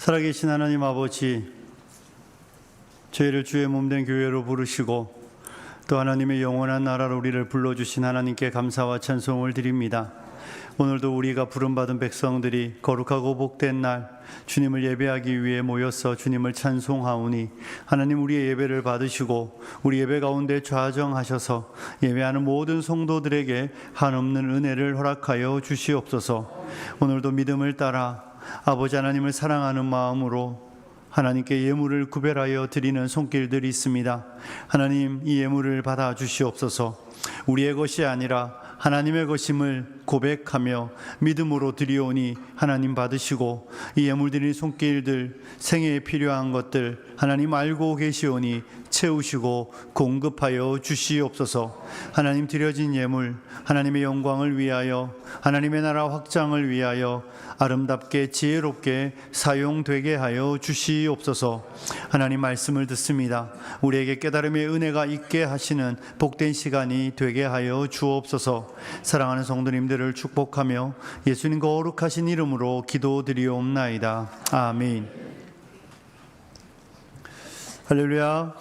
살아계신 하나님 아버지, 저희를 주의 몸된 교회로 부르시고 또 하나님의 영원한 나라로 우리를 불러주신 하나님께 감사와 찬송을 드립니다. 오늘도 우리가 부름받은 백성들이 거룩하고 복된 날 주님을 예배하기 위해 모여서 주님을 찬송하오니 하나님, 우리의 예배를 받으시고 우리 예배 가운데 좌정하셔서 예배하는 모든 성도들에게 한없는 은혜를 허락하여 주시옵소서. 오늘도 믿음을 따라 아버지 하나님을 사랑하는 마음으로 하나님께 예물을 구별하여 드리는 손길들이 있습니다. 하나님, 이 예물을 받아 주시옵소서. 우리의 것이 아니라 하나님의 것임을 고백하며 믿음으로 드리오니 하나님 받으시고, 이 예물 드린 손길들, 생애에 필요한 것들 하나님 알고 계시오니 채우시고 공급하여 주시옵소서. 하나님, 드려진 예물 하나님의 영광을 위하여, 하나님의 나라 확장을 위하여 아름답게 지혜롭게 사용되게 하여 주시옵소서. 하나님, 말씀을 듣습니다. 우리에게 깨달음의 은혜가 있게 하시는 복된 시간이 되게 하여 주옵소서. 사랑하는 성도님들을 축복하며 예수님 거룩하신 이름으로 기도드리옵나이다. 아멘. 할렐루야.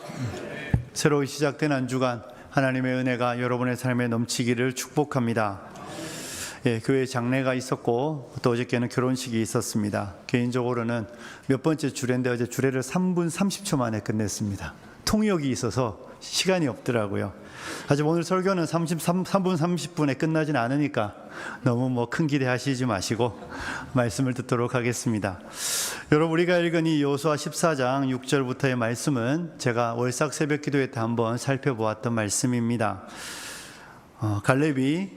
새로 시작된 한 주간 하나님의 은혜가 여러분의 삶에 넘치기를 축복합니다. 교회 장례가 있었고 또 어저께는 결혼식이 있었습니다. 개인적으로는 몇 번째 주례인데 어제 주례를 3분 30초 만에 끝냈습니다. 통역이 있어서 시간이 없더라고요. 하지만 오늘 설교는 3분 30분에 끝나진 않으니까 너무 큰 기대하시지 마시고 말씀을 듣도록 하겠습니다. 여러분, 우리가 읽은 이 여호수아 14장 6절부터의 말씀은 제가 월삭 새벽 기도회 때 한번 살펴보았던 말씀입니다. 갈렙이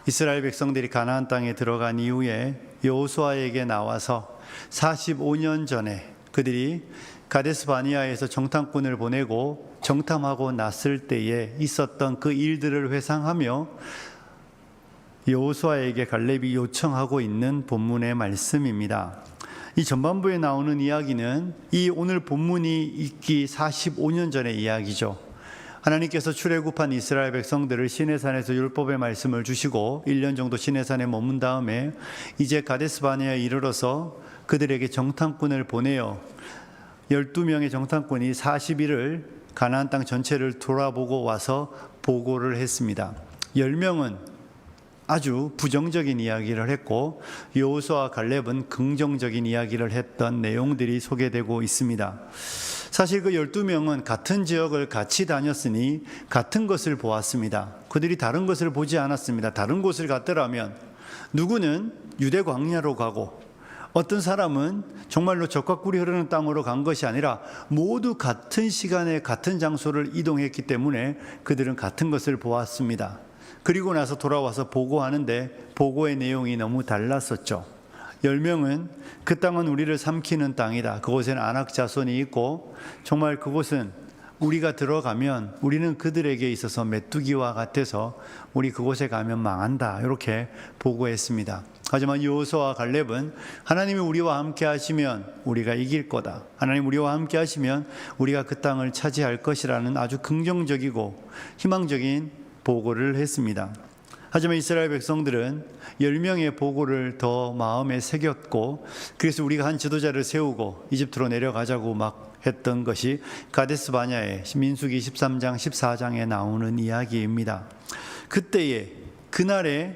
이스라엘 백성들이 가나안 땅에 들어간 이후에 여호수아에게 나와서 45년 전에 그들이 가데스 바니아에서 정탐꾼을 보내고 정탐하고 났을 때에 있었던 그 일들을 회상하며 여호수아에게 갈렙이 요청하고 있는 본문의 말씀입니다. 이 전반부에 나오는 이야기는 이 오늘 본문이 있기 45년 전의 이야기죠. 하나님께서 출애굽한 이스라엘 백성들을 시내산에서 율법의 말씀을 주시고 1년 정도 시내산에 머문 다음에 이제 가데스 바네아에 이르러서 그들에게 정탐꾼을 보내어 12명의 정탐꾼이 40일을 가나안 땅 전체를 돌아보고 와서 보고를 했습니다. 10명은 아주 부정적인 이야기를 했고 여호수아와 갈렙은 긍정적인 이야기를 했던 내용들이 소개되고 있습니다. 사실 그 12명은 같은 지역을 같이 다녔으니 같은 것을 보았습니다. 그들이 다른 것을 보지 않았습니다. 다른 곳을 갔더라면 누구는 유대 광야로 가고 어떤 사람은 정말로 젖과 꿀이 흐르는 땅으로 간 것이 아니라 모두 같은 시간에 같은 장소를 이동했기 때문에 그들은 같은 것을 보았습니다. 그리고 나서 돌아와서 보고하는데 보고의 내용이 너무 달랐었죠. 10명은 그 땅은 우리를 삼키는 땅이다. 그곳에는 아낙 자손이 있고 정말 그곳은 우리가 들어가면 우리는 그들에게 있어서 메뚜기와 같아서 우리 그곳에 가면 망한다. 이렇게 보고했습니다. 하지만 여호수아와 갈렙은 하나님이 우리와 함께 하시면 우리가 이길 거다. 하나님 우리와 함께 하시면 우리가 그 땅을 차지할 것이라는 아주 긍정적이고 희망적인 보고를 했습니다. 하지만 이스라엘 백성들은 10명의 보고를 더 마음에 새겼고 그래서 우리가 한 지도자를 세우고 이집트로 내려가자고 막 했던 것이 가데스 바냐의 민수기 13장 14장에 나오는 이야기입니다. 그때에 그날에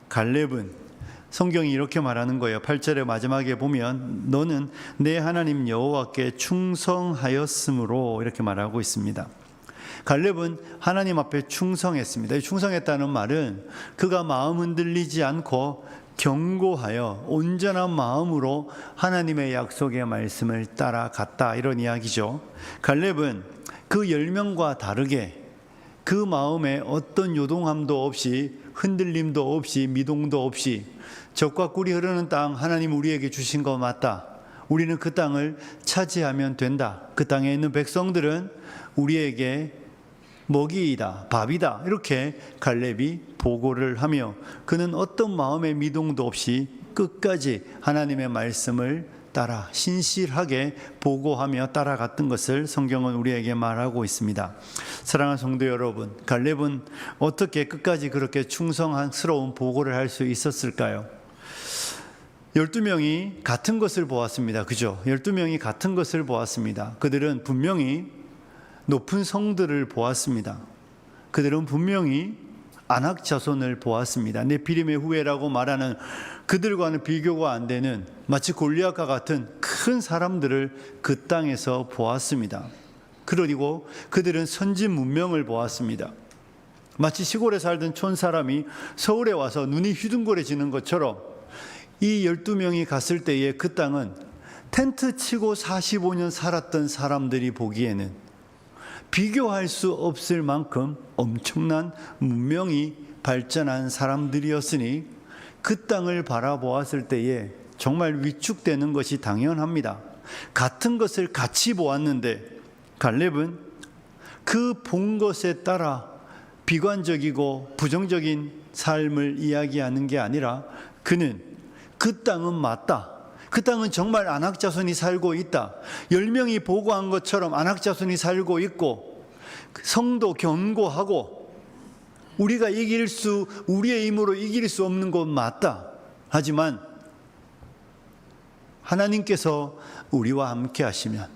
갈렙은 성경이 이렇게 말하는 거예요. 8절의 마지막에 보면 너는 내 하나님 여호와께 충성하였으므로 이렇게 말하고 있습니다. 갈렙은 하나님 앞에 충성했습니다. 충성했다는 말은 그가 마음 흔들리지 않고 견고하여 온전한 마음으로 하나님의 약속의 말씀을 따라갔다, 이런 이야기죠. 갈렙은 그 10명과 다르게 그 마음에 어떤 요동함도 없이 흔들림도 없이 미동도 없이 젖과 꿀이 흐르는 땅 하나님 우리에게 주신 거 맞다. 우리는 그 땅을 차지하면 된다. 그 땅에 있는 백성들은 우리에게 먹이이다, 밥이다. 이렇게 갈렙이 보고를 하며 그는 어떤 마음의 미동도 없이 끝까지 하나님의 말씀을 따라 신실하게 보고하며 따라갔던 것을 성경은 우리에게 말하고 있습니다. 사랑하는 성도 여러분, 갈렙은 어떻게 끝까지 그렇게 충성스러운 보고를 할 수 있었을까요? 12명이 같은 것을 보았습니다. 그죠? 12명이 같은 것을 보았습니다. 그들은 분명히 높은 성들을 보았습니다. 그들은 분명히 아낙 자손을 보았습니다. 네피림의 후예라고 말하는 그들과는 비교가 안 되는 마치 골리앗과 같은 큰 사람들을 그 땅에서 보았습니다. 그리고 그들은 선진 문명을 보았습니다. 마치 시골에 살던 촌사람이 서울에 와서 눈이 휘둥그레지는 것처럼 이 12명이 갔을 때에 그 땅은 텐트 치고 45년 살았던 사람들이 보기에는 비교할 수 없을 만큼 엄청난 문명이 발전한 사람들이었으니 그 땅을 바라보았을 때에 정말 위축되는 것이 당연합니다. 같은 것을 같이 보았는데 갈렙은 그 본 것에 따라 비관적이고 부정적인 삶을 이야기하는 게 아니라 그는 그 땅은 맞다. 그 땅은 정말 아낙 자손이 살고 있다. 10명이 보고한 것처럼 아낙 자손이 살고 있고 성도 견고하고 우리의 힘으로 이길 수 없는 것 맞다. 하지만 하나님께서 우리와 함께 하시면,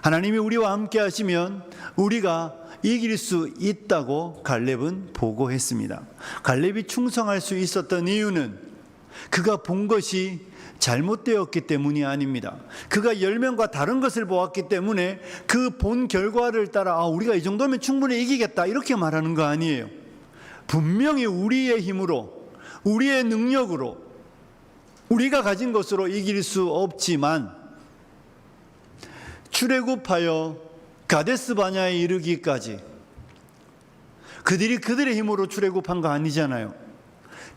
하나님이 우리와 함께 하시면 우리가 이길 수 있다고 갈렙은 보고했습니다. 갈렙이 충성할 수 있었던 이유는 그가 본 것이 잘못되었기 때문이 아닙니다. 그가 10명과 다른 것을 보았기 때문에 그 본 결과를 따라 우리가 이 정도면 충분히 이기겠다 이렇게 말하는 거 아니에요. 분명히 우리의 힘으로, 우리의 능력으로, 우리가 가진 것으로 이길 수 없지만 출애굽하여 가데스 바냐에 이르기까지 그들이 그들의 힘으로 출애굽한 거 아니잖아요.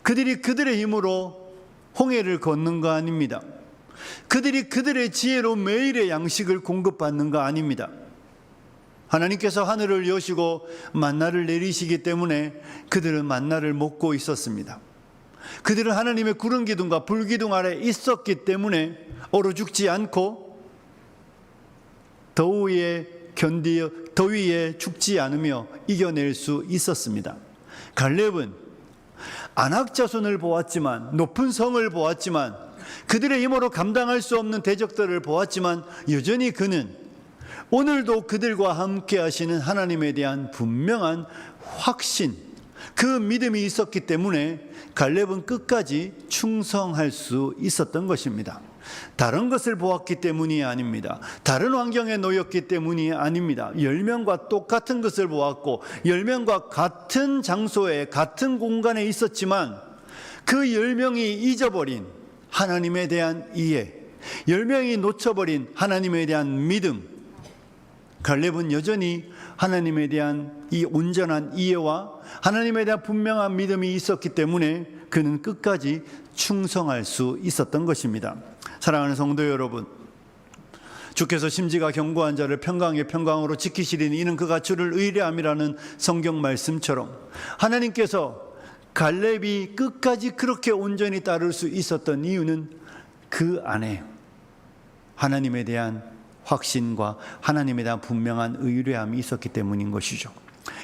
그들이 그들의 힘으로 홍해를 걷는 거 아닙니다. 그들이 그들의 지혜로 매일의 양식을 공급받는 거 아닙니다. 하나님께서 하늘을 여시고 만나를 내리시기 때문에 그들은 만나를 먹고 있었습니다. 그들은 하나님의 구름 기둥과 불 기둥 아래 있었기 때문에 얼어 죽지 않고 더위에 죽지 않으며 이겨낼 수 있었습니다. 갈렙은 아낙 자손을 보았지만, 높은 성을 보았지만, 그들의 힘으로 감당할 수 없는 대적들을 보았지만 여전히 그는 오늘도 그들과 함께 하시는 하나님에 대한 분명한 확신, 그 믿음이 있었기 때문에 갈렙은 끝까지 충성할 수 있었던 것입니다. 다른 것을 보았기 때문이 아닙니다. 다른 환경에 놓였기 때문이 아닙니다. 10명과 똑같은 것을 보았고 10명과 같은 장소에 같은 공간에 있었지만 그 10명이 잊어버린 하나님에 대한 이해, 10명이 놓쳐버린 하나님에 대한 믿음, 갈렙은 여전히 하나님에 대한 이 온전한 이해와 하나님에 대한 분명한 믿음이 있었기 때문에 그는 끝까지 충성할 수 있었던 것입니다. 사랑하는 성도 여러분, 주께서 심지가 견고한 자를 평강의 평강으로 지키시리니 이는 그가 주를 의뢰함이라는 성경 말씀처럼 하나님께서 갈렙이 끝까지 그렇게 온전히 따를 수 있었던 이유는 그 안에 하나님에 대한 확신과 하나님에 대한 분명한 의뢰함이 있었기 때문인 것이죠.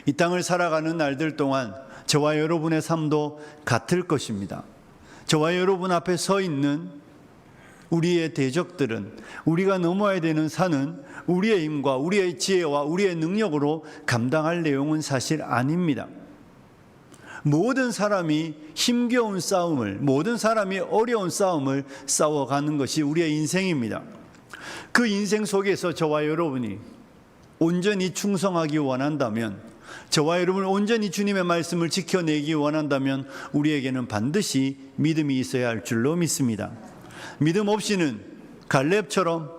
이 땅을 살아가는 날들 동안 저와 여러분의 삶도 같을 것입니다. 저와 여러분 앞에 서 있는 우리의 대적들은, 우리가 넘어야 되는 산은 우리의 힘과 우리의 지혜와 우리의 능력으로 감당할 내용은 사실 아닙니다. 모든 사람이 힘겨운 싸움을, 모든 사람이 어려운 싸움을 싸워가는 것이 우리의 인생입니다. 그 인생 속에서 저와 여러분이 온전히 충성하기 원한다면, 저와 여러분을 온전히 주님의 말씀을 지켜내기 원한다면 우리에게는 반드시 믿음이 있어야 할 줄로 믿습니다. 믿음 없이는 갈렙처럼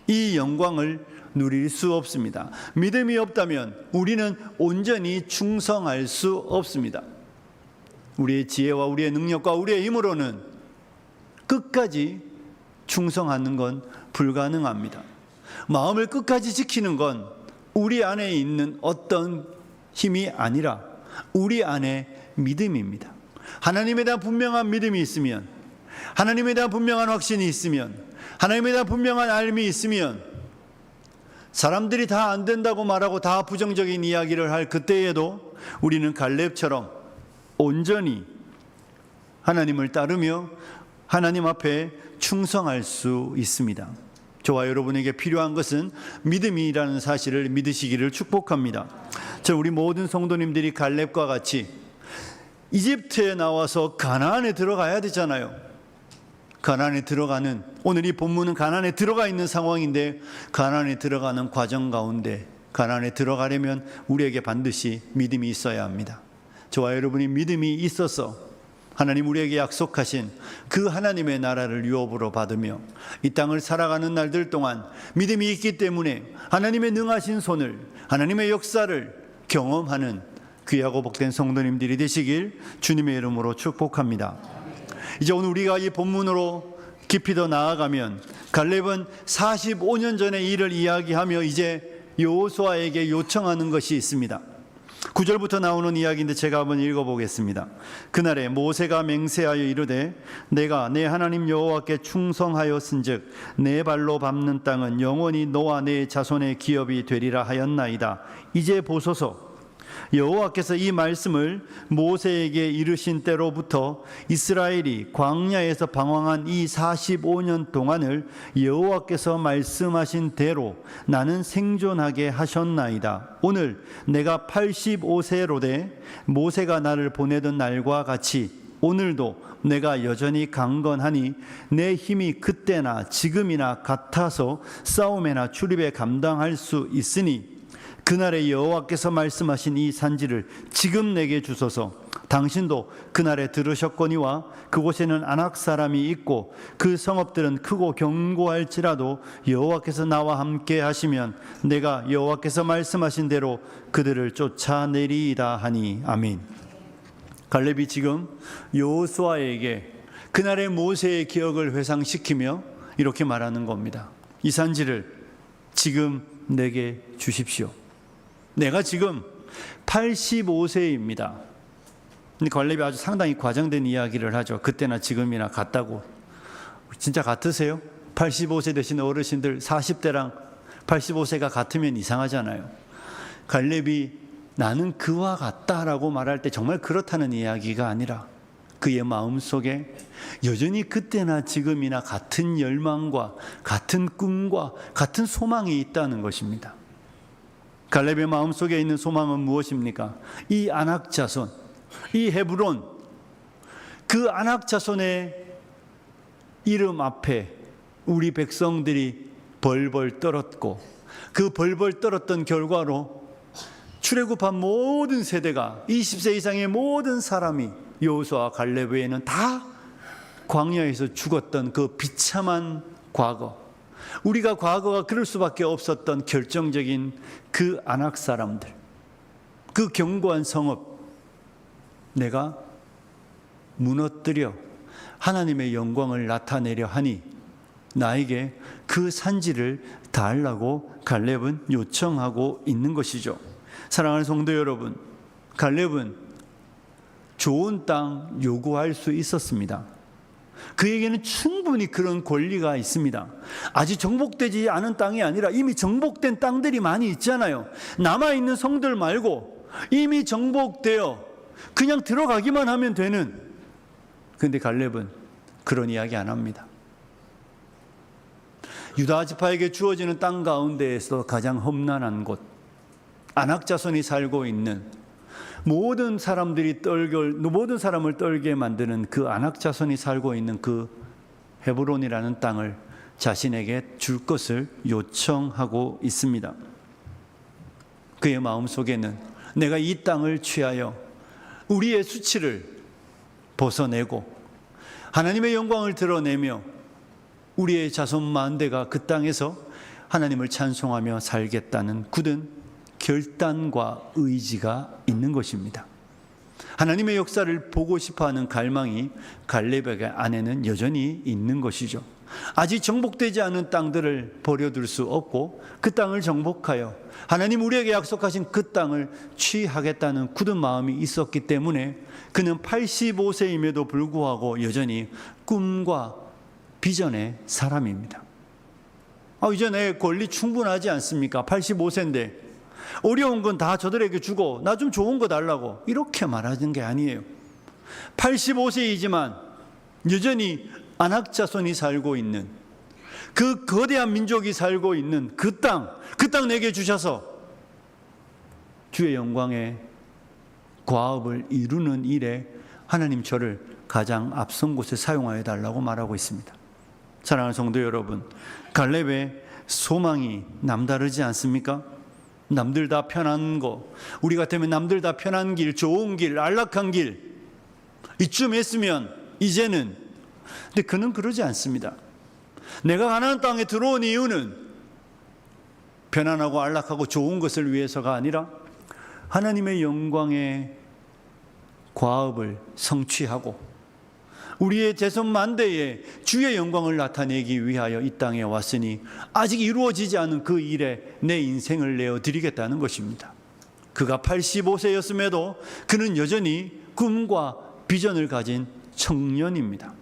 이 영광을 누릴 수 없습니다. 믿음이 없다면 우리는 온전히 충성할 수 없습니다. 우리의 지혜와 우리의 능력과 우리의 힘으로는 끝까지 충성하는 건 불가능합니다. 마음을 끝까지 지키는 건 우리 안에 있는 어떤 힘이 아니라 우리 안에 믿음입니다. 하나님에 대한 분명한 믿음이 있으면, 하나님에 대한 분명한 확신이 있으면, 하나님에 대한 분명한 알미 있으면 사람들이 다 안 된다고 말하고 다 부정적인 이야기를 할 그때에도 우리는 갈렙처럼 온전히 하나님을 따르며 하나님 앞에 충성할 수 있습니다. 저와 여러분에게 필요한 것은 믿음이라는 사실을 믿으시기를 축복합니다. 우리 모든 성도님들이 갈렙과 같이 이집트에 나와서 가나안에 들어가야 되잖아요. 가나안에 들어가는, 오늘 이 본문은 가나안에 들어가 있는 상황인데, 가나안에 들어가는 과정 가운데 가나안에 들어가려면 우리에게 반드시 믿음이 있어야 합니다. 저와 여러분이 믿음이 있어서 하나님 우리에게 약속하신 그 하나님의 나라를 유업으로 받으며 이 땅을 살아가는 날들 동안 믿음이 있기 때문에 하나님의 능하신 손을, 하나님의 역사를 경험하는 귀하고 복된 성도님들이 되시길 주님의 이름으로 축복합니다. 이제 오늘 우리가 이 본문으로 깊이 더 나아가면 갈렙은 45년 전의 일을 이야기하며 이제 여호수아에게 요청하는 것이 있습니다. 9절부터 나오는 이야기인데 제가 한번 읽어보겠습니다. 그날에 모세가 맹세하여 이르되 내가 내 하나님 여호와께 충성하였은즉 내 발로 밟는 땅은 영원히 너와 내 자손의 기업이 되리라 하였나이다. 이제 보소서. 여호와께서 이 말씀을 모세에게 이르신 때로부터 이스라엘이 광야에서 방황한 이 45년 동안을 여호와께서 말씀하신 대로 나는 생존하게 하셨나이다. 오늘 내가 85세로되 모세가 나를 보내던 날과 같이 오늘도 내가 여전히 강건하니 내 힘이 그때나 지금이나 같아서 싸움에나 출입에 감당할 수 있으니 그날에 여호와께서 말씀하신 이 산지를 지금 내게 주소서. 당신도 그날에 들으셨거니와 그곳에는 아낙 사람이 있고 그 성읍들은 크고 견고할지라도 여호와께서 나와 함께 하시면 내가 여호와께서 말씀하신 대로 그들을 쫓아내리이다 하니. 아멘. 갈렙이 지금 여호수아에게 그날의 모세의 기억을 회상시키며 이렇게 말하는 겁니다. 이 산지를 지금 내게 주십시오. 내가 지금 85세입니다. 갈렙이 아주 상당히 과장된 이야기를 하죠. 그때나 지금이나 같다고. 진짜 같으세요? 85세 되신 어르신들 40대랑 85세가 같으면 이상하잖아요. 갈렙이 나는 그와 같다라고 말할 때 정말 그렇다는 이야기가 아니라 그의 마음속에 여전히 그때나 지금이나 같은 열망과 같은 꿈과 같은 소망이 있다는 것입니다. 갈렙의 마음속에 있는 소망은 무엇입니까? 이 아낙 자손, 이 헤브론, 그 아낙 자손의 이름 앞에 우리 백성들이 벌벌 떨었고 그 벌벌 떨었던 결과로 출애굽한 모든 세대가 20세 이상의 모든 사람이 여호수아 갈렙 외에는 다 광야에서 죽었던 그 비참한 과거, 우리가 과거가 그럴 수밖에 없었던 결정적인 그 아낙 사람들, 그 견고한 성읍 내가 무너뜨려 하나님의 영광을 나타내려 하니 나에게 그 산지를 달라고 갈렙은 요청하고 있는 것이죠. 사랑하는 성도 여러분, 갈렙은 좋은 땅 요구할 수 있었습니다. 그에게는 충분히 그런 권리가 있습니다. 아직 정복되지 않은 땅이 아니라 이미 정복된 땅들이 많이 있잖아요. 남아있는 성들 말고 이미 정복되어 그냥 들어가기만 하면 되는. 그런데 갈렙은 그런 이야기 안 합니다. 유다 지파에게 주어지는 땅 가운데에서 가장 험난한 곳, 아낙 자손이 살고 있는 모든 사람을 떨게 만드는 그 아낙 자손이 살고 있는 그 헤브론이라는 땅을 자신에게 줄 것을 요청하고 있습니다. 그의 마음속에는 내가 이 땅을 취하여 우리의 수치를 벗어내고 하나님의 영광을 드러내며 우리의 자손 만대가 그 땅에서 하나님을 찬송하며 살겠다는 굳은 결단과 의지가 있는 것입니다. 하나님의 역사를 보고 싶어하는 갈망이 갈렙의 안에는 여전히 있는 것이죠. 아직 정복되지 않은 땅들을 버려둘 수 없고 그 땅을 정복하여 하나님 우리에게 약속하신 그 땅을 취하겠다는 굳은 마음이 있었기 때문에 그는 85세임에도 불구하고 여전히 꿈과 비전의 사람입니다. 이제 내 권리 충분하지 않습니까? 85세인데 어려운 건 다 저들에게 주고 나 좀 좋은 거 달라고 이렇게 말하는 게 아니에요. 85세이지만 여전히 안악 자손이 살고 있는 그 거대한 민족이 살고 있는 그 땅 내게 주셔서 주의 영광의 과업을 이루는 일에 하나님 저를 가장 앞선 곳에 사용하여 달라고 말하고 있습니다. 사랑하는 성도 여러분, 갈렙의 소망이 남다르지 않습니까? 남들 다 편한 거, 우리 같으면 남들 다 편한 길, 좋은 길, 안락한 길 이쯤 했으면 이제는, 근데 그는 그러지 않습니다. 내가 가나안 땅에 들어온 이유는 편안하고 안락하고 좋은 것을 위해서가 아니라 하나님의 영광의 과업을 성취하고 우리의 자손 만대에 주의 영광을 나타내기 위하여 이 땅에 왔으니 아직 이루어지지 않은 그 일에 내 인생을 내어드리겠다는 것입니다. 그가 85세였음에도 그는 여전히 꿈과 비전을 가진 청년입니다.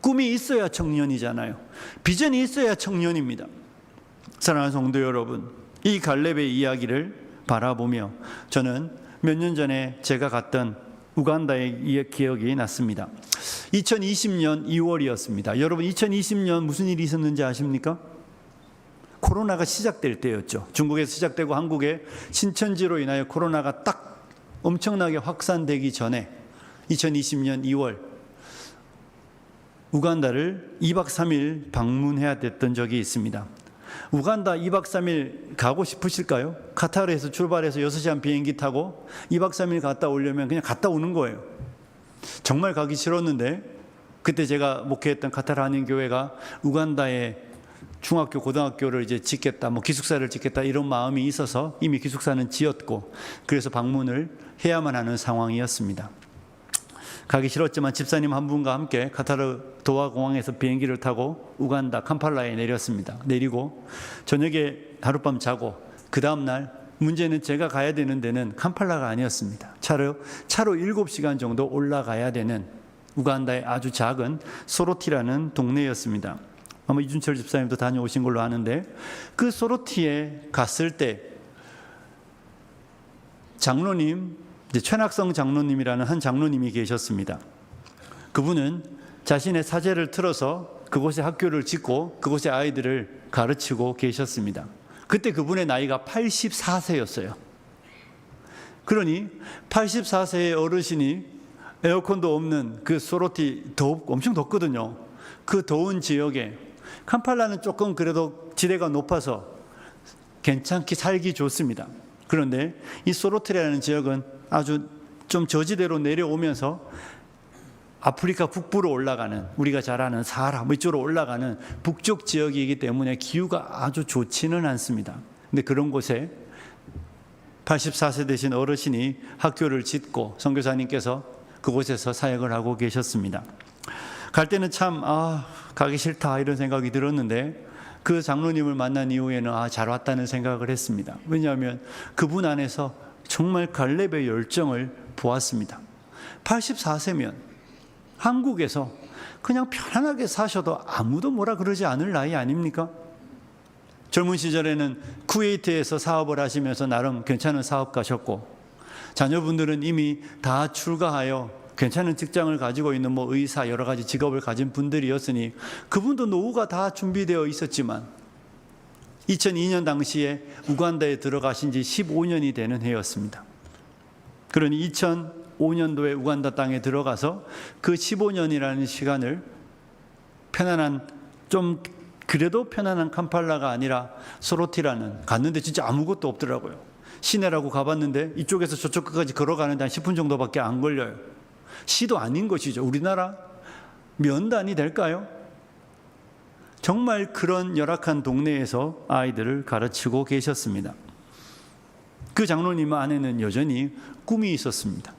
꿈이 있어야 청년이잖아요. 비전이 있어야 청년입니다. 사랑하는 성도 여러분, 이 갈렙의 이야기를 바라보며 저는 몇 년 전에 제가 갔던 우간다의 기억이 났습니다. 2020년 2월이었습니다. 여러분 2020년 무슨 일이 있었는지 아십니까? 코로나가 시작될 때였죠. 중국에서 시작되고 한국에 신천지로 인하여 코로나가 딱 엄청나게 확산되기 전에 2020년 2월 우간다를 2박 3일 방문해야 됐던 적이 있습니다. 우간다 2박 3일 가고 싶으실까요? 카타르에서 출발해서 6시간 비행기 타고 2박 3일 갔다 오려면 그냥 갔다 오는 거예요. 정말 가기 싫었는데 그때 제가 목회했던 카타르 한인교회가 우간다에 중학교, 고등학교를 이제 짓겠다, 기숙사를 짓겠다 이런 마음이 있어서 이미 기숙사는 지었고 그래서 방문을 해야만 하는 상황이었습니다. 가기 싫었지만 집사님 한 분과 함께 카타르 도하 공항에서 비행기를 타고 우간다 캄팔라에 내렸습니다. 내리고 저녁에 하룻밤 자고 그 다음날 문제는 제가 가야 되는 데는 캄팔라가 아니었습니다. 차로 7시간 정도 올라가야 되는 우간다의 아주 작은 소로티라는 동네였습니다. 아마 이준철 집사님도 다녀오신 걸로 아는데 그 소로티에 갔을 때 장로님, 최낙성 장로님이라는 한 장로님이 계셨습니다. 그분은 자신의 사제를 틀어서 그곳에 학교를 짓고 그곳에 아이들을 가르치고 계셨습니다. 그때 그분의 나이가 84세였어요. 그러니 84세의 어르신이 에어컨도 없는 그 소로티 엄청 덥거든요. 그 더운 지역에 캄팔라는 조금 그래도 지대가 높아서 괜찮게 살기 좋습니다. 그런데 이 소로티라는 지역은 아주 좀 저지대로 내려오면서 아프리카 북부로 올라가는 우리가 잘 아는 사하라 이쪽으로 올라가는 북쪽 지역이기 때문에 기후가 아주 좋지는 않습니다. 근데 그런 곳에 84세 되신 어르신이 학교를 짓고 선교사님께서 그곳에서 사역을 하고 계셨습니다. 갈 때는 참 가기 싫다 이런 생각이 들었는데 그 장로님을 만난 이후에는 잘 왔다는 생각을 했습니다. 왜냐하면 그분 안에서 정말 갈렙의 열정을 보았습니다. 84세면 한국에서 그냥 편안하게 사셔도 아무도 뭐라 그러지 않을 나이 아닙니까? 젊은 시절에는 쿠웨이트에서 사업을 하시면서 나름 괜찮은 사업가셨고 자녀분들은 이미 다 출가하여 괜찮은 직장을 가지고 있는 의사 여러 가지 직업을 가진 분들이었으니 그분도 노후가 다 준비되어 있었지만 2002년 당시에 우간다에 들어가신 지 15년이 되는 해였습니다. 그러니 2005년도에 우간다 땅에 들어가서 그 15년이라는 시간을 편안한 그래도 편안한 캄팔라가 아니라 소로티라는 갔는데 진짜 아무것도 없더라고요. 시내라고 가봤는데 이쪽에서 저쪽 끝까지 걸어가는데 한 10분 정도밖에 안 걸려요. 시도 아닌 것이죠. 우리나라 면단이 될까요? 정말 그런 열악한 동네에서 아이들을 가르치고 계셨습니다. 그 장로님 안에는 여전히 꿈이 있었습니다.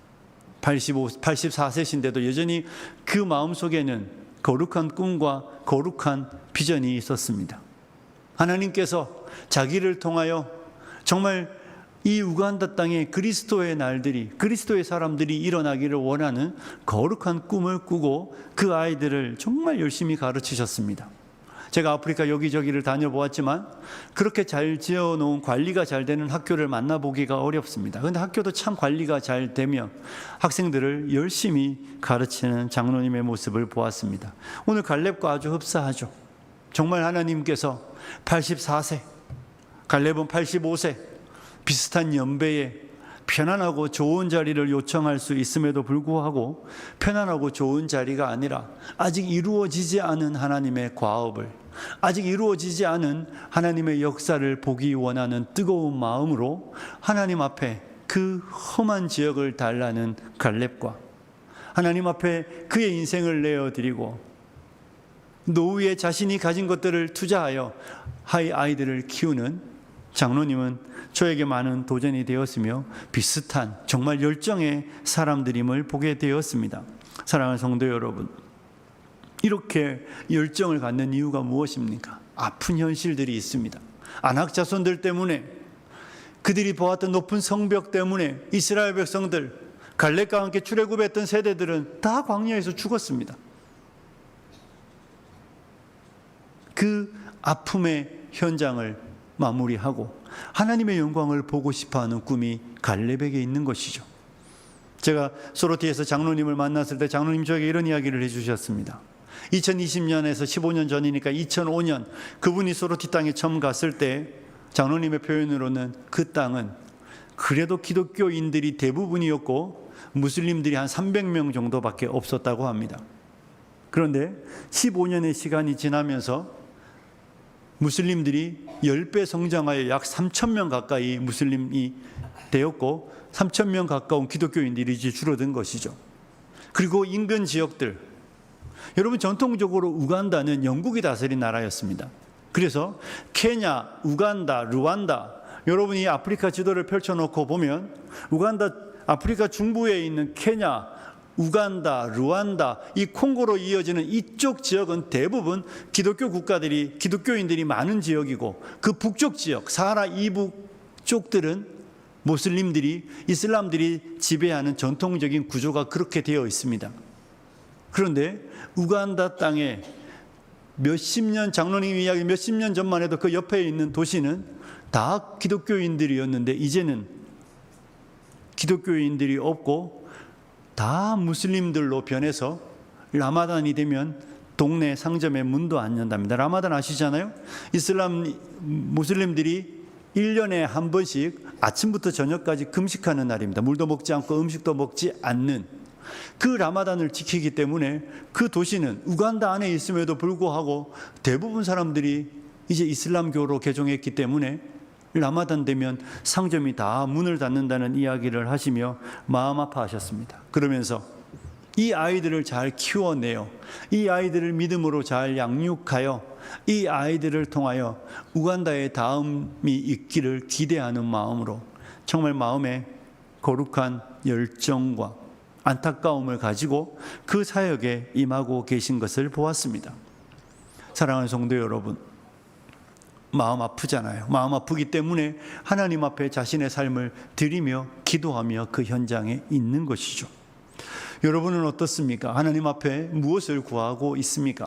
84세신데도 여전히 그 마음속에는 거룩한 꿈과 거룩한 비전이 있었습니다. 하나님께서 자기를 통하여 정말 이 우간다 땅에 그리스도의 날들이, 그리스도의 사람들이 일어나기를 원하는 거룩한 꿈을 꾸고 그 아이들을 정말 열심히 가르치셨습니다. 제가 아프리카 여기저기를 다녀보았지만 그렇게 잘 지어놓은 관리가 잘 되는 학교를 만나보기가 어렵습니다. 그런데 학교도 참 관리가 잘 되면 학생들을 열심히 가르치는 장로님의 모습을 보았습니다. 오늘 갈렙과 아주 흡사하죠. 정말 하나님께서 84세, 갈렙은 85세, 비슷한 연배에 편안하고 좋은 자리를 요청할 수 있음에도 불구하고 편안하고 좋은 자리가 아니라 아직 이루어지지 않은 하나님의 과업을, 아직 이루어지지 않은 하나님의 역사를 보기 원하는 뜨거운 마음으로 하나님 앞에 그 험한 지역을 달라는 갈렙과 하나님 앞에 그의 인생을 내어드리고 노후에 자신이 가진 것들을 투자하여 아이들을 키우는 장로님은 저에게 많은 도전이 되었으며 비슷한 정말 열정의 사람들임을 보게 되었습니다. 사랑하는 성도 여러분, 이렇게 열정을 갖는 이유가 무엇입니까? 아픈 현실들이 있습니다. 안악 자손들 때문에, 그들이 보았던 높은 성벽 때문에 이스라엘 백성들, 갈렙과 함께 출애굽했던 세대들은 다 광야에서 죽었습니다. 그 아픔의 현장을 마무리하고 하나님의 영광을 보고 싶어하는 꿈이 갈렙에게 있는 것이죠. 제가 소로티에서 장로님을 만났을 때 장로님 저에게 이런 이야기를 해주셨습니다. 2020년에서 15년 전이니까 2005년 그분이 소로티 땅에 처음 갔을 때 장로님의 표현으로는 그 땅은 그래도 기독교인들이 대부분이었고 무슬림들이 한 300명 정도밖에 없었다고 합니다. 그런데 15년의 시간이 지나면서 무슬림들이 10배 성장하여 약 3,000명 가까이 무슬림이 되었고 3,000명 가까운 기독교인들이 이제 줄어든 것이죠. 그리고 인근 지역들, 여러분 전통적으로 우간다는 영국이 다스린 나라였습니다. 그래서 케냐, 우간다, 루안다, 여러분이 아프리카 지도를 펼쳐놓고 보면 우간다, 아프리카 중부에 있는 케냐, 우간다, 루안다, 이 콩고로 이어지는 이쪽 지역은 대부분 기독교 국가들이, 기독교인들이 많은 지역이고 그 북쪽 지역, 사하라 이북 쪽들은 모슬림들이, 이슬람들이 지배하는 전통적인 구조가 그렇게 되어 있습니다. 그런데 우간다 땅에 몇십 년, 장로님 이야기 몇십 년 전만 해도 그 옆에 있는 도시는 다 기독교인들이었는데 이제는 기독교인들이 없고 다 무슬림들로 변해서 라마단이 되면 동네 상점의 문도 안 연답니다. 라마단 아시잖아요? 무슬림들이 1년에 한 번씩 아침부터 저녁까지 금식하는 날입니다. 물도 먹지 않고 음식도 먹지 않는 그 라마단을 지키기 때문에 그 도시는 우간다 안에 있음에도 불구하고 대부분 사람들이 이제 이슬람교로 개종했기 때문에 라마단 되면 상점이 다 문을 닫는다는 이야기를 하시며 마음 아파하셨습니다. 그러면서 이 아이들을 잘 키워내어 이 아이들을 믿음으로 잘 양육하여 이 아이들을 통하여 우간다의 다음이 있기를 기대하는 마음으로 정말 마음에 거룩한 열정과 안타까움을 가지고 그 사역에 임하고 계신 것을 보았습니다. 사랑하는 성도 여러분, 마음 아프잖아요. 마음 아프기 때문에 하나님 앞에 자신의 삶을 드리며 기도하며 그 현장에 있는 것이죠. 여러분은 어떻습니까? 하나님 앞에 무엇을 구하고 있습니까?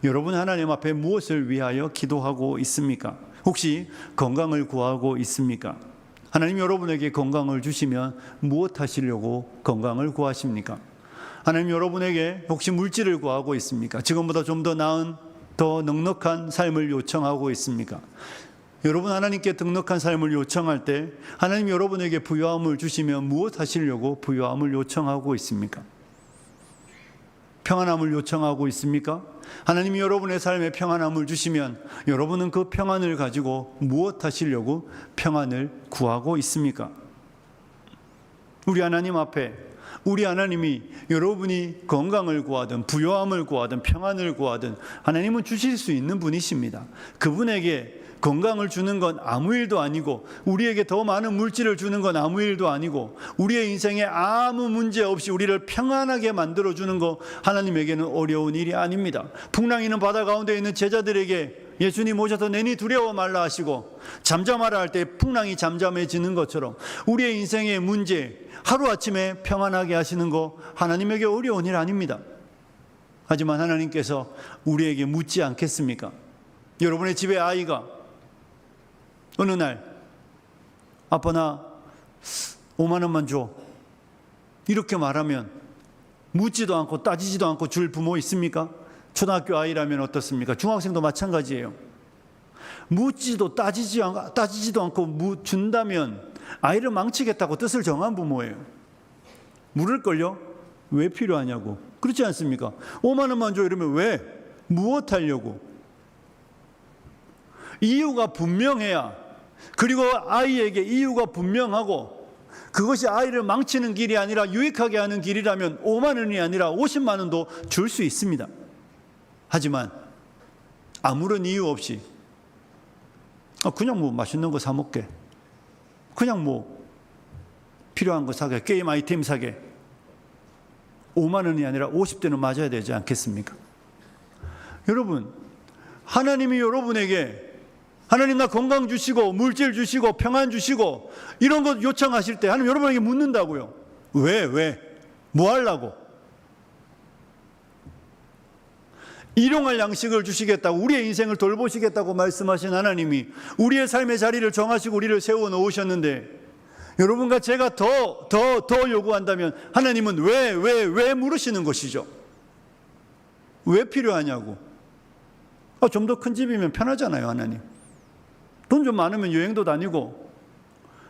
여러분 하나님 앞에 무엇을 위하여 기도하고 있습니까? 혹시 건강을 구하고 있습니까? 하나님 여러분에게 건강을 주시면 무엇 하시려고 건강을 구하십니까? 하나님 여러분에게 혹시 물질을 구하고 있습니까? 지금보다 좀 더 나은 더 넉넉한 삶을 요청하고 있습니까? 여러분 하나님께 넉넉한 삶을 요청할 때 하나님 여러분에게 부요함을 주시면 무엇 하시려고 부요함을 요청하고 있습니까? 평안함을 요청하고 있습니까? 하나님이 여러분의 삶에 평안함을 주시면 여러분은 그 평안을 가지고 무엇 하시려고 평안을 구하고 있습니까? 우리 하나님 앞에 우리 하나님이 여러분이 건강을 구하든 부요함을 구하든 평안을 구하든 하나님은 주실 수 있는 분이십니다. 그분에게 건강을 주는 건 아무 일도 아니고 우리에게 더 많은 물질을 주는 건 아무 일도 아니고 우리의 인생에 아무 문제 없이 우리를 평안하게 만들어주는 거 하나님에게는 어려운 일이 아닙니다. 풍랑이는 바다 가운데 있는 제자들에게 예수님 오셔서 내니 두려워 말라 하시고 잠잠하라 할 때 풍랑이 잠잠해지는 것처럼 우리의 인생의 문제 하루아침에 평안하게 하시는 거 하나님에게 어려운 일 아닙니다. 하지만 하나님께서 우리에게 묻지 않겠습니까? 여러분의 집에 아이가 어느 날 아빠 나 5만 원만 줘 이렇게 말하면 묻지도 않고 따지지도 않고 줄 부모 있습니까? 초등학교 아이라면 어떻습니까? 중학생도 마찬가지예요. 묻지도 따지지도 않고 준다면 아이를 망치겠다고 뜻을 정한 부모예요. 물을걸요? 왜 필요하냐고. 그렇지 않습니까? 5만 원만 줘 이러면 왜? 무엇 하려고? 이유가 분명해야, 그리고 아이에게 이유가 분명하고 그것이 아이를 망치는 길이 아니라 유익하게 하는 길이라면 5만 원이 아니라 50만 원도 줄 수 있습니다. 하지만 아무런 이유 없이 그냥 뭐 맛있는 거 사 먹게, 그냥 뭐 필요한 거 사게, 게임 아이템 사게, 5만 원이 아니라 50대는 맞아야 되지 않겠습니까? 여러분, 하나님이 여러분에게 하나님 나 건강 주시고 물질 주시고 평안 주시고 이런 것 요청하실 때 하나님 여러분에게 묻는다고요. 왜? 뭐 하려고? 일용할 양식을 주시겠다고, 우리의 인생을 돌보시겠다고 말씀하신 하나님이 우리의 삶의 자리를 정하시고 우리를 세워 놓으셨는데 여러분과 제가 더 요구한다면 하나님은 왜 물으시는 것이죠? 왜 필요하냐고. 좀 더 큰 집이면 편하잖아요, 하나님. 돈 좀 많으면 여행도 다니고,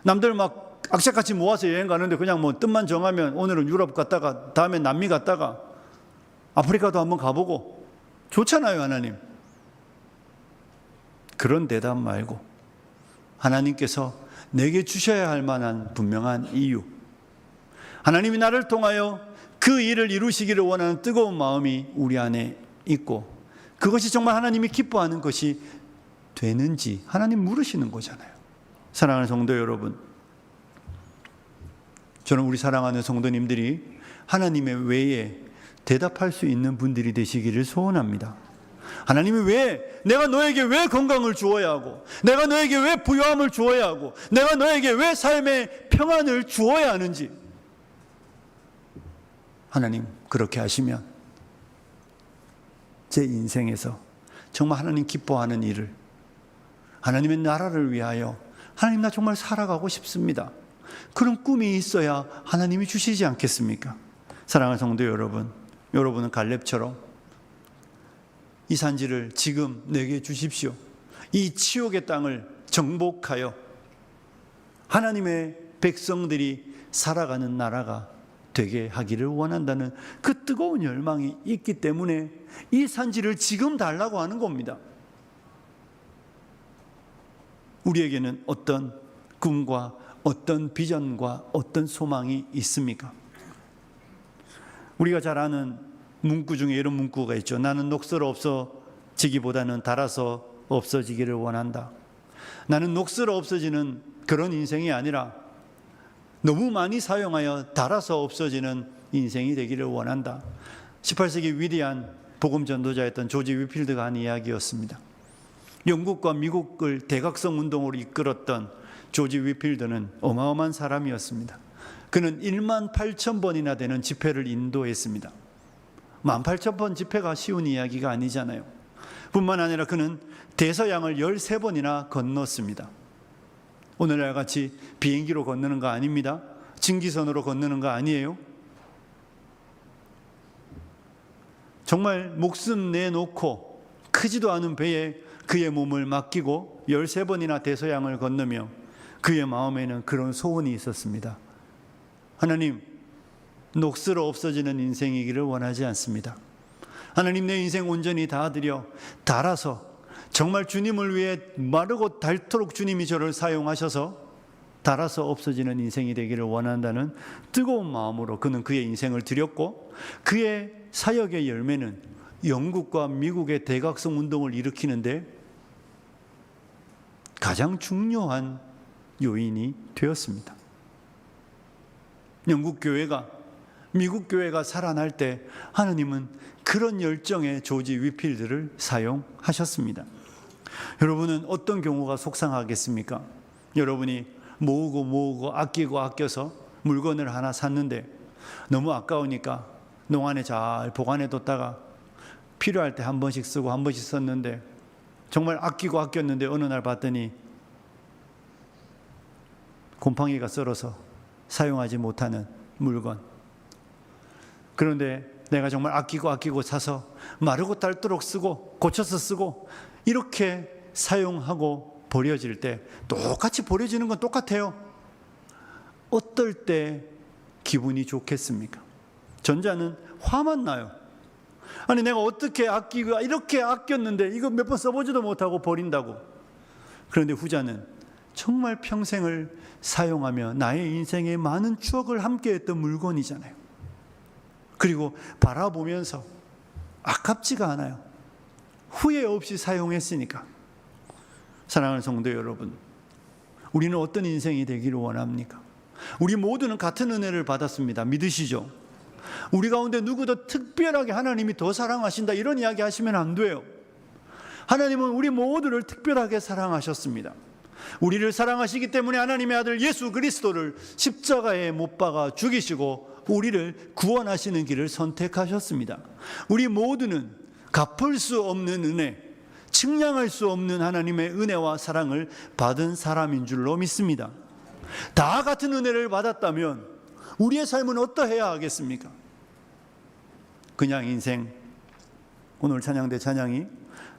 남들 막 악착같이 모아서 여행 가는데 그냥 뭐 뜻만 정하면 오늘은 유럽 갔다가 다음엔 남미 갔다가 아프리카도 한번 가보고 좋잖아요, 하나님. 그런 대답 말고 하나님께서 내게 주셔야 할 만한 분명한 이유, 하나님이 나를 통하여 그 일을 이루시기를 원하는 뜨거운 마음이 우리 안에 있고 그것이 정말 하나님이 기뻐하는 것이 되는지 하나님 물으시는 거잖아요. 사랑하는 성도 여러분, 저는 우리 사랑하는 성도님들이 하나님의 외에 대답할 수 있는 분들이 되시기를 소원합니다. 하나님이 내가 너에게 왜 건강을 주어야 하고, 내가 너에게 왜 부요함을 주어야 하고, 내가 너에게 왜 삶의 평안을 주어야 하는지, 하나님 그렇게 하시면 제 인생에서 정말 하나님 기뻐하는 일을, 하나님의 나라를 위하여 하나님 나 정말 살아가고 싶습니다, 그런 꿈이 있어야 하나님이 주시지 않겠습니까? 사랑하는 성도 여러분, 여러분은 갈렙처럼 이 산지를 지금 내게 주십시오, 이 치욕의 땅을 정복하여 하나님의 백성들이 살아가는 나라가 되게 하기를 원한다는 그 뜨거운 열망이 있기 때문에 이 산지를 지금 달라고 하는 겁니다. 우리에게는 어떤 꿈과 어떤 비전과 어떤 소망이 있습니까? 우리가 잘 아는 문구 중에 이런 문구가 있죠. 나는 녹슬어 없어지기보다는 닳아서 없어지기를 원한다. 나는 녹슬어 없어지는 그런 인생이 아니라 너무 많이 사용하여 닳아서 없어지는 인생이 되기를 원한다. 18세기 위대한 복음 전도자였던 조지 위필드가 한 이야기였습니다. 영국과 미국을 대각성 운동으로 이끌었던 조지 위필드는 어마어마한 사람이었습니다. 그는 1만 8천 번이나 되는 집회를 인도했습니다. 18,000번 집회가 쉬운 이야기가 아니잖아요. 뿐만 아니라 그는 대서양을 13번이나 건넜습니다. 오늘날 같이 비행기로 건너는 거 아닙니다. 증기선으로 건너는 거 아니에요. 정말 목숨 내놓고 크지도 않은 배에 그의 몸을 맡기고 13번이나 대서양을 건너며 그의 마음에는 그런 소원이 있었습니다. 하나님, 녹슬어 없어지는 인생이기를 원하지 않습니다. 하나님, 내 인생 온전히 다 드려 닳아서 정말 주님을 위해 마르고 닳도록 주님이 저를 사용하셔서 닳아서 없어지는 인생이 되기를 원한다는 뜨거운 마음으로 그는 그의 인생을 드렸고, 그의 사역의 열매는 영국과 미국의 대각성 운동을 일으키는데 가장 중요한 요인이 되었습니다. 영국 교회가, 미국 교회가 살아날 때 하나님은 그런 열정의 조지 위필드를 사용하셨습니다. 여러분은 어떤 경우가 속상하겠습니까? 여러분이 모으고 아껴서 물건을 하나 샀는데 너무 아까우니까 농안에 잘 보관해 뒀다가 필요할 때 한 번씩 쓰고 한 번씩 썼는데 정말 아끼고 아꼈는데 어느 날 봤더니 곰팡이가 썰어서 사용하지 못하는 물건. 그런데 내가 정말 아끼고 사서 마르고 닳도록 쓰고 고쳐서 쓰고 이렇게 사용하고 버려질 때 똑같이 버려지는 건 똑같아요. 어떨 때 기분이 좋겠습니까? 전자는 화만 나요. 아니 내가 어떻게 아끼고 이렇게 아꼈는데 이거 몇 번 써보지도 못하고 버린다고. 그런데 후자는 정말 평생을 사용하며 나의 인생에 많은 추억을 함께했던 물건이잖아요. 그리고 바라보면서 아깝지가 않아요. 후회 없이 사용했으니까. 사랑하는 성도 여러분, 우리는 어떤 인생이 되기를 원합니까? 우리 모두는 같은 은혜를 받았습니다. 믿으시죠? 우리 가운데 누구도 특별하게 하나님이 더 사랑하신다 이런 이야기 하시면 안 돼요. 하나님은 우리 모두를 특별하게 사랑하셨습니다. 우리를 사랑하시기 때문에 하나님의 아들 예수 그리스도를 십자가에 못 박아 죽이시고 우리를 구원하시는 길을 선택하셨습니다. 우리 모두는 갚을 수 없는 은혜, 측량할 수 없는 하나님의 은혜와 사랑을 받은 사람인 줄로 믿습니다. 다 같은 은혜를 받았다면 우리의 삶은 어떠해야 하겠습니까? 그냥 인생, 오늘 찬양대 찬양이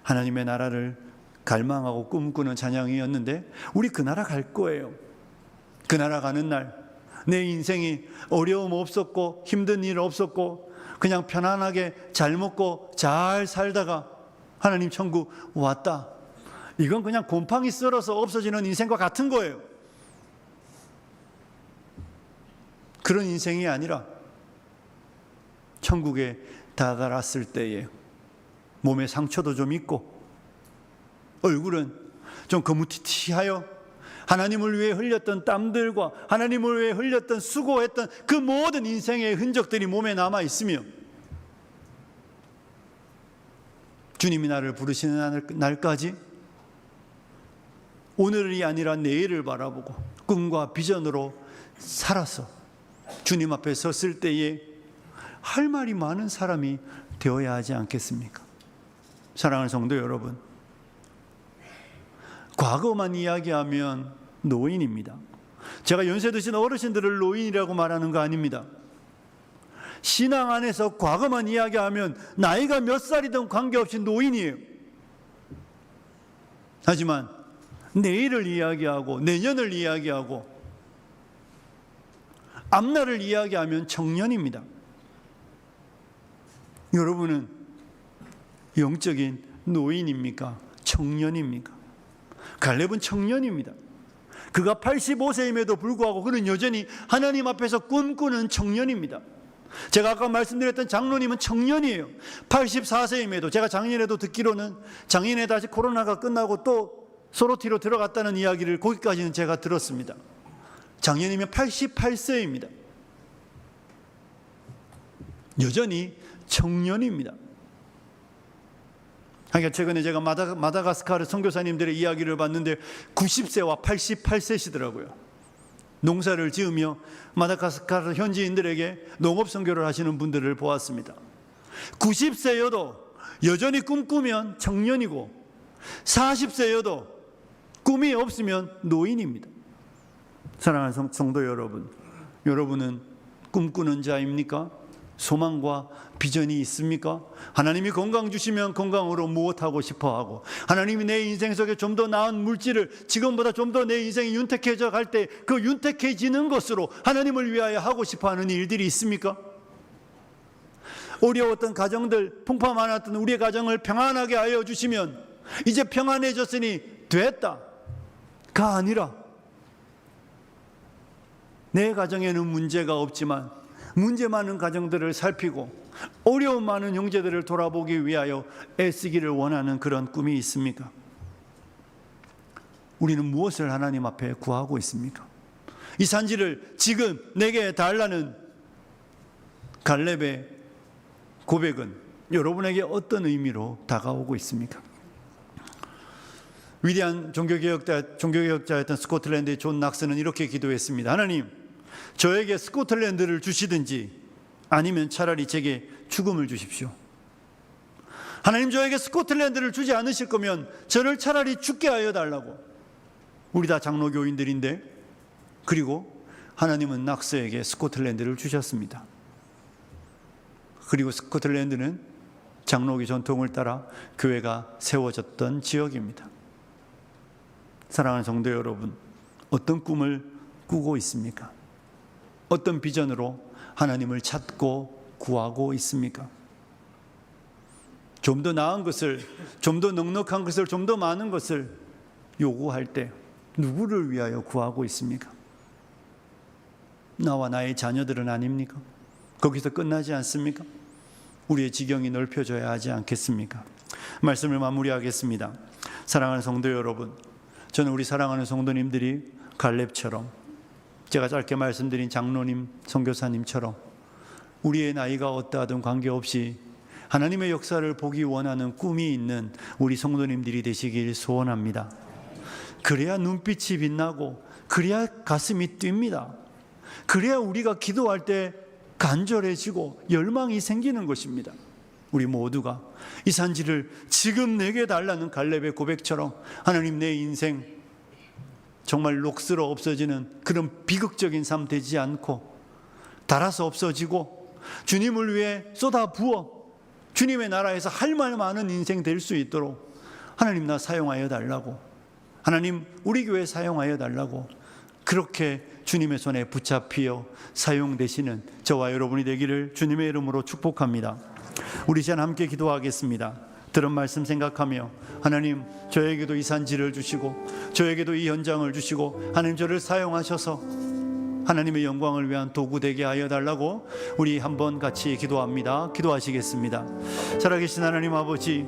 하나님의 나라를 갈망하고 꿈꾸는 찬양이었는데 우리 그 나라 갈 거예요. 그 나라 가는 날 내 인생이 어려움 없었고 힘든 일 없었고 그냥 편안하게 잘 먹고 잘 살다가 하나님 천국 왔다. 이건 그냥 곰팡이 썰어서 없어지는 인생과 같은 거예요. 그런 인생이 아니라 천국에 다다랐을 때에 몸에 상처도 좀 있고 얼굴은 좀 거무튀튀하여 하나님을 위해 흘렸던 땀들과 하나님을 위해 흘렸던 수고했던 그 모든 인생의 흔적들이 몸에 남아 있으며 주님이 나를 부르시는 날까지 오늘이 아니라 내일을 바라보고 꿈과 비전으로 살아서 주님 앞에 섰을 때에 할 말이 많은 사람이 되어야 하지 않겠습니까? 사랑하는 성도 여러분, 과거만 이야기하면 노인입니다. 제가 연세 드신 어르신들을 노인이라고 말하는 거 아닙니다. 신앙 안에서 과거만 이야기하면 나이가 몇 살이든 관계없이 노인이에요. 하지만 내일을 이야기하고 내년을 이야기하고 앞날을 이야기하면 청년입니다. 여러분은 영적인 노인입니까? 청년입니까? 갈렙은 청년입니다. 그가 85세임에도 불구하고 그는 여전히 하나님 앞에서 꿈꾸는 청년입니다. 제가 아까 말씀드렸던 장로님은 청년이에요. 84세임에도 제가 작년에도 듣기로는 작년에 다시 코로나가 끝나고 또 소로티로 들어갔다는 이야기를 거기까지는 제가 들었습니다. 작년이면 88세입니다. 여전히 청년입니다. 그러니까 최근에 제가 마다가스카르 선교사님들의 이야기를 봤는데 90세와 88세시더라고요. 농사를 지으며 마다가스카르 현지인들에게 농업 선교를 하시는 분들을 보았습니다. 90세여도 여전히 꿈꾸면 청년이고 40세여도 꿈이 없으면 노인입니다. 사랑하는 성도 여러분, 여러분은 꿈꾸는 자입니까? 소망과 비전이 있습니까? 하나님이 건강 주시면 건강으로 무엇하고 싶어하고 하나님이 내 인생 속에 좀 더 나은 물질을 지금보다 좀 더 내 인생이 윤택해져 갈 때 그 윤택해지는 것으로 하나님을 위하여 하고 싶어하는 일들이 있습니까? 어려웠던 가정들, 풍파 많았던 우리의 가정을 평안하게 하여 주시면 이제 평안해졌으니 됐다가 아니라 내 가정에는 문제가 없지만 문제 많은 가정들을 살피고 어려움 많은 형제들을 돌아보기 위하여 애쓰기를 원하는 그런 꿈이 있습니까? 우리는 무엇을 하나님 앞에 구하고 있습니까? 이 산지를 지금 내게 달라는 갈렙의 고백은 여러분에게 어떤 의미로 다가오고 있습니까? 위대한 종교개혁자였던 스코틀랜드의 존 낙스는 이렇게 기도했습니다. 하나님, 저에게 스코틀랜드를 주시든지 아니면 차라리 제게 죽음을 주십시오. 하나님 저에게 스코틀랜드를 주지 않으실 거면 저를 차라리 죽게 하여 달라고. 우리 다 장로교인들인데, 그리고 하나님은 낙서에게 스코틀랜드를 주셨습니다. 그리고 스코틀랜드는 장로교 전통을 따라 교회가 세워졌던 지역입니다. 사랑하는 성도 여러분, 어떤 꿈을 꾸고 있습니까? 어떤 비전으로 하나님을 찾고 구하고 있습니까? 좀 더 나은 것을, 좀 더 넉넉한 것을, 좀 더 많은 것을 요구할 때 누구를 위하여 구하고 있습니까? 나와 나의 자녀들은 아닙니까? 거기서 끝나지 않습니까? 우리의 지경이 넓혀져야 하지 않겠습니까? 말씀을 마무리하겠습니다. 사랑하는 성도 여러분, 저는 우리 사랑하는 성도님들이 갈렙처럼, 제가 짧게 말씀드린 장로님, 선교사님처럼 우리의 나이가 어떠하든 관계없이 하나님의 역사를 보기 원하는 꿈이 있는 우리 성도님들이 되시길 소원합니다. 그래야 눈빛이 빛나고, 그래야 가슴이 뜁니다. 그래야 우리가 기도할 때 간절해지고 열망이 생기는 것입니다. 우리 모두가 이 산지를 지금 내게 달라는 갈렙의 고백처럼 하나님, 내 인생 정말 녹슬어 없어지는 그런 비극적인 삶 되지 않고 닳아서 없어지고 주님을 위해 쏟아 부어 주님의 나라에서 할 말 많은 인생 될 수 있도록 하나님, 나 사용하여 달라고, 하나님 우리 교회 사용하여 달라고, 그렇게 주님의 손에 붙잡히어 사용되시는 저와 여러분이 되기를 주님의 이름으로 축복합니다. 우리 시간 함께 기도하겠습니다. 들은 말씀 생각하며, 하나님 저에게도 이 산지를 주시고 저에게도 이 현장을 주시고 하나님 저를 사용하셔서 하나님의 영광을 위한 도구 되게 하여 달라고 우리 한번 같이 기도합니다. 기도하시겠습니다. 살아계신 하나님 아버지,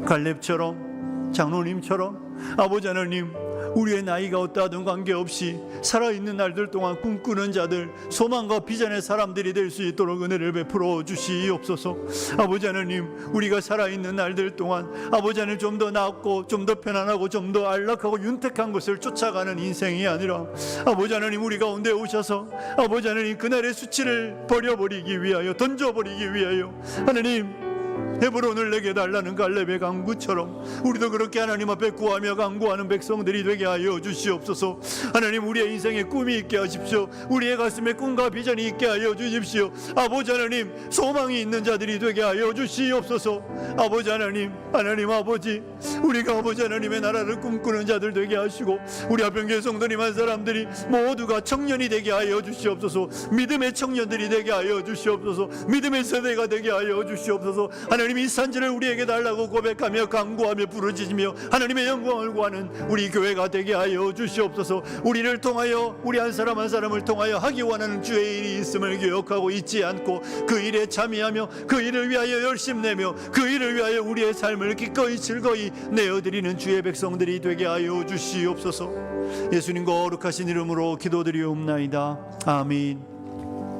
갈렙처럼 장로님처럼 아버지 하나님, 우리의 나이가 어떠하든 관계없이 살아있는 날들 동안 꿈꾸는 자들, 소망과 비전의 사람들이 될 수 있도록 은혜를 베풀어 주시옵소서. 아버지 하나님, 우리가 살아있는 날들 동안 아버지 하나님 좀 더 낫고 좀 더 편안하고 좀 더 안락하고 윤택한 것을 쫓아가는 인생이 아니라 아버지 하나님, 우리 가운데 오셔서 아버지 하나님 그날의 수치를 버려버리기 위하여, 던져버리기 위하여 하나님 헤브론을 내게 달라는 갈렙의 간구처럼 우리도 그렇게 하나님 앞에 구하며 간구하는 백성들이 되게 하여 주시옵소서. 하나님, 우리의 인생에 꿈이 있게 하십시오. 우리의 가슴에 꿈과 비전이 있게 하여 주십시오. 아버지 하나님, 소망이 있는 자들이 되게 하여 주시옵소서. 아버지 하나님, 하나님 아버지, 우리가 아버지 하나님의 나라를 꿈꾸는 자들 되게 하시고 우리 하평교회 성도님 한 사람들이 모두가 청년이 되게 하여 주시옵소서. 믿음의 청년들이 되게 하여 주시옵소서. 믿음의 세대가 되게 하여 주시옵소서. 하나님, 이 산지를 우리에게 달라고 고백하며 간구하며 부르짖으며 하나님의 영광을 구하는 우리 교회가 되게 하여 주시옵소서. 우리를 통하여, 우리 한 사람 한 사람을 통하여 하기 원하는 주의 일이 있음을 기억하고 잊지 않고 그 일에 참여하며 그 일을 위하여 열심내며 그 일을 위하여 우리의 삶을 기꺼이 즐거이 내어드리는 주의 백성들이 되게 하여 주시옵소서. 예수님 거룩하신 이름으로 기도드리옵나이다. 아멘.